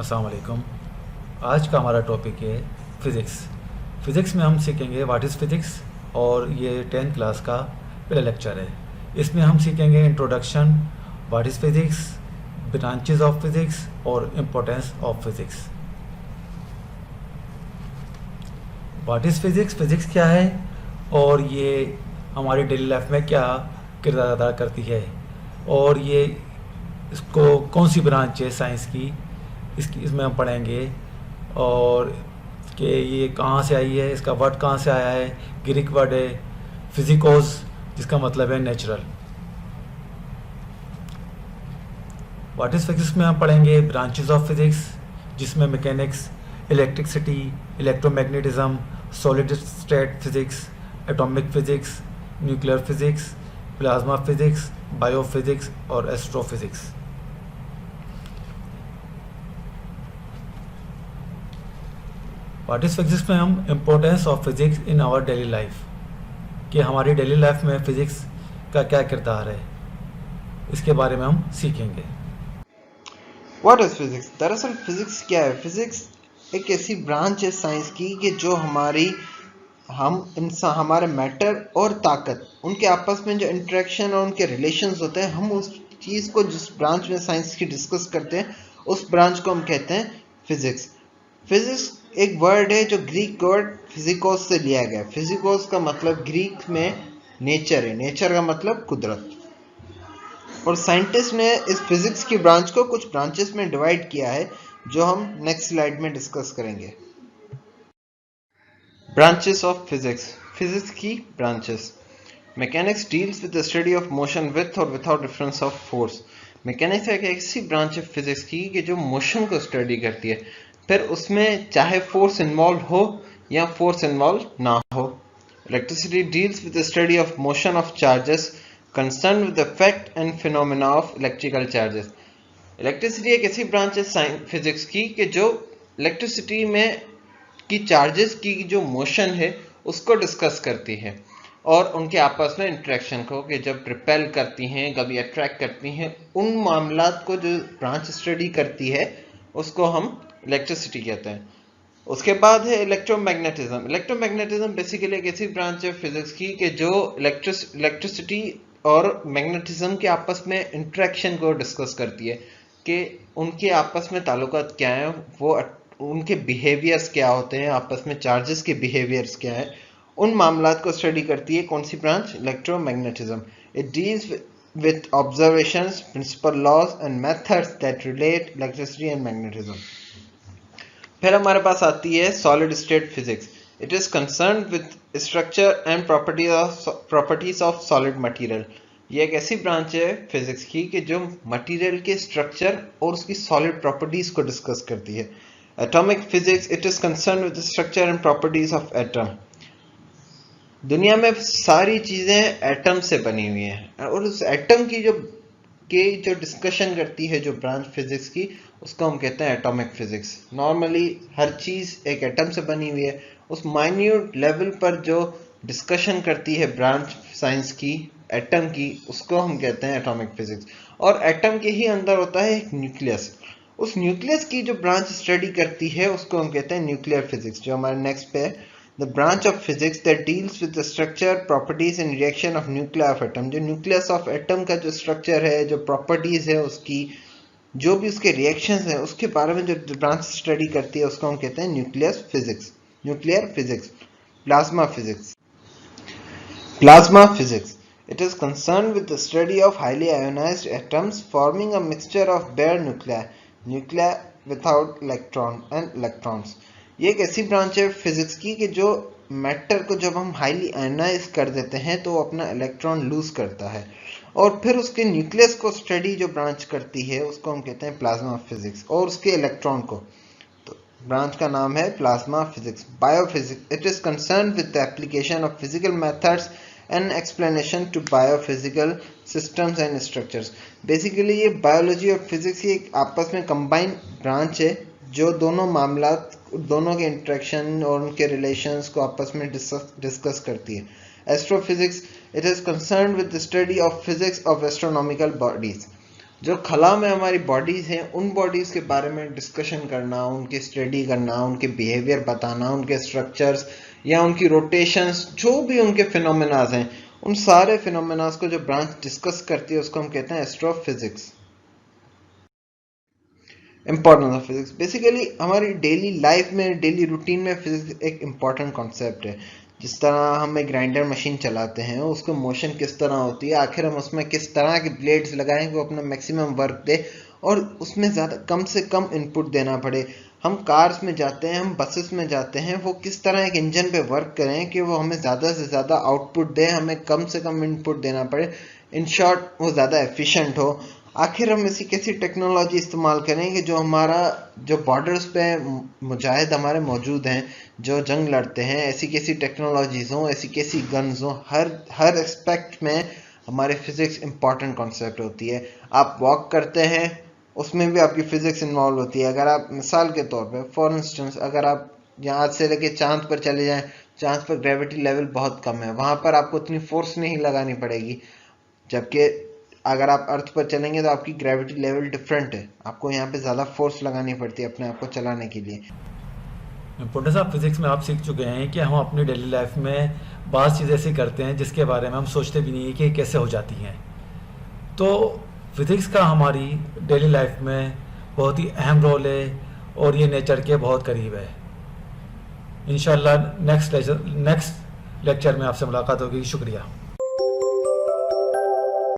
अस्सलाम वालेकुम। आज का हमारा टॉपिक है फ़िज़िक्स। फ़िज़िक्स में हम सीखेंगे व्हाट इज़ फ़िज़िक्स और ये 10th क्लास का पहला लेक्चर है। इसमें हम सीखेंगे introduction, what is physics, branches of physics और importance of physics. What is physics, physics क्या है और ये हमारी डेली लाइफ में क्या किरदार अदा करती है, और ये इसको कौन सी ब्रांच है साइंस की, इसमें हम पढ़ेंगे। और कि ये कहाँ से आई है, इसका वर्ड कहाँ से आया है। ग्रीक वर्ड है फिजिकोस, जिसका मतलब है नेचुरल। व्हाट इज़ फिजिक्स में हम पढ़ेंगे ब्रांचेस ऑफ फिजिक्स, जिसमें mechanics, electricity, electromagnetism, solid state physics, atomic physics, nuclear physics, plasma physics, biophysics और एस्ट्रोफिजिक्स। व्हाट इज़ फिजिक्स में हम importance of physics in our daily life, कि हमारी daily life में फ़िज़िक्स का क्या किरदार है, इसके बारे में हम सीखेंगे। What is physics? दरअसल फिजिक्स क्या है? फिजिक्स एक ऐसी ब्रांच है साइंस की कि जो हमारे मैटर और ताकत, उनके आपस में जो इंटरेक्शन और उनके रिलेशंस होते हैं, हम उस चीज़ को जिस ब्रांच में साइंस की डिस्कस करते हैं, उस ब्रांच को हम कहते हैं फिजिक्स। फिजिक्स एक वर्ड है जो ग्रीक वर्ड फिजिकोस से लिया गया है। फिजिकोस का मतलब ग्रीक में नेचर है, नेचर का मतलब कुदरत। और साइंटिस्ट ने इस फिजिक्स की ब्रांच को कुछ ब्रांचेस में डिवाइड किया है, जो हम नेक्स्ट स्लाइड में डिस्कस करेंगे। Branches of physics. फिजिक्स की branches. Mechanics deals with the study of motion with और without difference of force. Mechanics एक ऐसी ब्रांच है फिजिक्स की कि जो मोशन को स्टडी करती है, फिर उसमें चाहे फोर्स इन्वॉल्व हो या फोर्स इन्वॉल्व ना हो। Electricity deals with the study of motion of charges concerned with the effect and phenomena of electrical charges. Electricity एक ऐसी ब्रांच है फिजिक्स की कि जो इलेक्ट्रिसिटी में की चार्जेस की जो मोशन है उसको डिस्कस करती है और उनके आपस में इंटरेक्शन को, कि जब रिपेल करती हैं, कभी अट्रैक्ट करती हैं, उन मामलात को जो ब्रांच स्टडी करती है उसको हम इलेक्ट्रिसिटी कहते हैं। उसके बाद है इलेक्ट्रोमैग्नेटिज्म। इलेक्ट्रोमैग्नेटिज्म बेसिकली एक ऐसी ब्रांच है फिजिक्स की कि जो इलेक्ट्रिसिटी और मैग्नेटिज्म के आपस में इंटरेक्शन को डिस्कस करती है, कि उनके आपस में ताल्लुकात क्या है, वो उनके बिहेवियर्स क्या होते हैं, आपस में चार्जेस के बिहेवियर्स क्या है, उन मामलात को स्टडी करती है। कौन सी branch? Electromagnetism. It deals with observations, principal laws and methods that relate electricity and magnetism. फिर हमारे पास आती है solid state physics. It is concern with structure and properties of solid material. ये एक ऐसी ब्रांच है फिजिक्स की कि जो मटेरियल के स्ट्रक्चर और उसकी सॉलिड प्रॉपर्टीज को डिस्कस करती है। Atomic physics. It is concern with structure and properties of atom. दुनिया में सारी चीजें एटम से बनी हुई हैं और उस एटम की जो डिस्कशन करती है जो ब्रांच फिजिक्स की, उसको हम कहते हैं एटॉमिक फिजिक्स। नॉर्मली हर चीज एक एटम से बनी हुई है, उस माइन्यूट लेवल पर जो डिस्कशन करती है ब्रांच साइंस की एटम की, उसको हम कहते हैं एटॉमिक फिजिक्स। और एटम के ही अंदर होता है एक न्यूक्लियस। उस न्यूक्लियस की जो ब्रांच स्टडी करती है उसको हम कहते हैं न्यूक्लियर फिजिक्स, जो हमारे नेक्स्ट पे है। The branch of physics that deals with the structure, properties and reaction of nuclei of atom. जो nucleus of atom का जो structure है, जो properties है उसकी, जो भी उसके reactions हैं, उसके बारे में जो branch study करती है उसको हम कहते हैं nucleus physics, nuclear physics. Plasma physics. Plasma physics. It is concerned with the study of highly ionized atoms forming a mixture of bare nuclei, nuclei without electron and electrons. ये एक ऐसी branch है फिजिक्स की कि जो matter को जब हम हाईली आयनाइज कर देते हैं तो वो अपना इलेक्ट्रॉन लूज करता है, और फिर उसके न्यूक्लियस को स्टडी जो ब्रांच करती है उसको हम कहते हैं प्लाज्मा फिजिक्स, और उसके इलेक्ट्रॉन को। तो ब्रांच का नाम है plasma physics. Biophysics. It is concern with the application of physical methods and explanation to biophysical systems and structures. Basically ये बायोलॉजी और फिजिक्स की एक आपस में कंबाइंड ब्रांच है जो दोनों मामलात, दोनों के इंटरेक्शन और उनके रिलेशंस को आपस में डिस्कस करती है। Astrophysics. It is concern with the study of physics of astronomical bodies. जो खला में हमारी बॉडीज़ हैं उन बॉडीज़ के बारे में डिस्कशन करना, उनकी स्टडी करना, उनके बिहेवियर बताना, उनके स्ट्रक्चर्स या उनकी रोटेशंस, जो भी उनके फिनोमेनाज हैं, उन सारे फिनोमेनाज को जो ब्रांच डिस्कस करती है उसको हम कहते हैं astrophysics. Importance of physics, basically हमारी डेली लाइफ में, डेली रूटीन में फिजिक्स एक इम्पॉर्टेंट कॉन्सेप्ट है। जिस तरह हम एक ग्राइंडर मशीन चलाते हैं, उसको मोशन किस तरह होती है, आखिर हम उसमें किस तरह के ब्लेड्स लगाएं कि वो अपना मैक्सिमम वर्क दे और उसमें ज़्यादा कम से कम इनपुट देना पड़े। हम कार्स में जाते हैं, हम बसेस में जाते हैं, वो किस तरह एक इंजन पे वर्क करें कि वो हमें ज़्यादा से ज़्यादा आउटपुट दे, हमें कम से कम इनपुट देना पड़े, इन शॉर्ट वो ज़्यादा एफिशिएंट हो। आखिर हम ऐसी कैसी टेक्नोलॉजी इस्तेमाल करें कि जो हमारा, जो बॉर्डर्स पे मुजाहिद हमारे मौजूद हैं, जो जंग लड़ते हैं, ऐसी कैसी टेक्नोलॉजीज़ हों, ऐसी कैसी गन्स हों, हर एस्पेक्ट में हमारे फिज़िक्स इंपॉर्टेंट कॉन्सेप्ट होती है। आप वॉक करते हैं, उसमें भी आपकी फ़िज़िक्स इन्वॉल्व होती है। अगर आप मिसाल के तौर पे फॉर इंस्टेंस अगर आप यहाँ से लेके चांद पर चले जाएं, चांद पर ग्रेविटी लेवल बहुत कम है, वहाँ पर आपको उतनी फोर्स नहीं लगानी पड़ेगी, जबकि अगर आप अर्थ पर चलेंगे तो आपकी ग्रेविटी लेवल डिफरेंट है, आपको यहाँ पे ज़्यादा फोर्स लगानी पड़ती है अपने आप को चलाने के लिए। इम्पोर्टेंस ऑफ फिजिक्स में आप सीख चुके हैं कि हम अपनी डेली लाइफ में बहुत चीज़ें ऐसी करते हैं जिसके बारे में हम सोचते भी नहीं कि कैसे हो जाती हैं। तो फिज़िक्स का हमारी डेली लाइफ में बहुत ही अहम रोल है और ये नेचर के बहुत करीब है। इंशाल्लाह नेक्स्ट लेक्चर में आपसे मुलाकात होगी। शुक्रिया।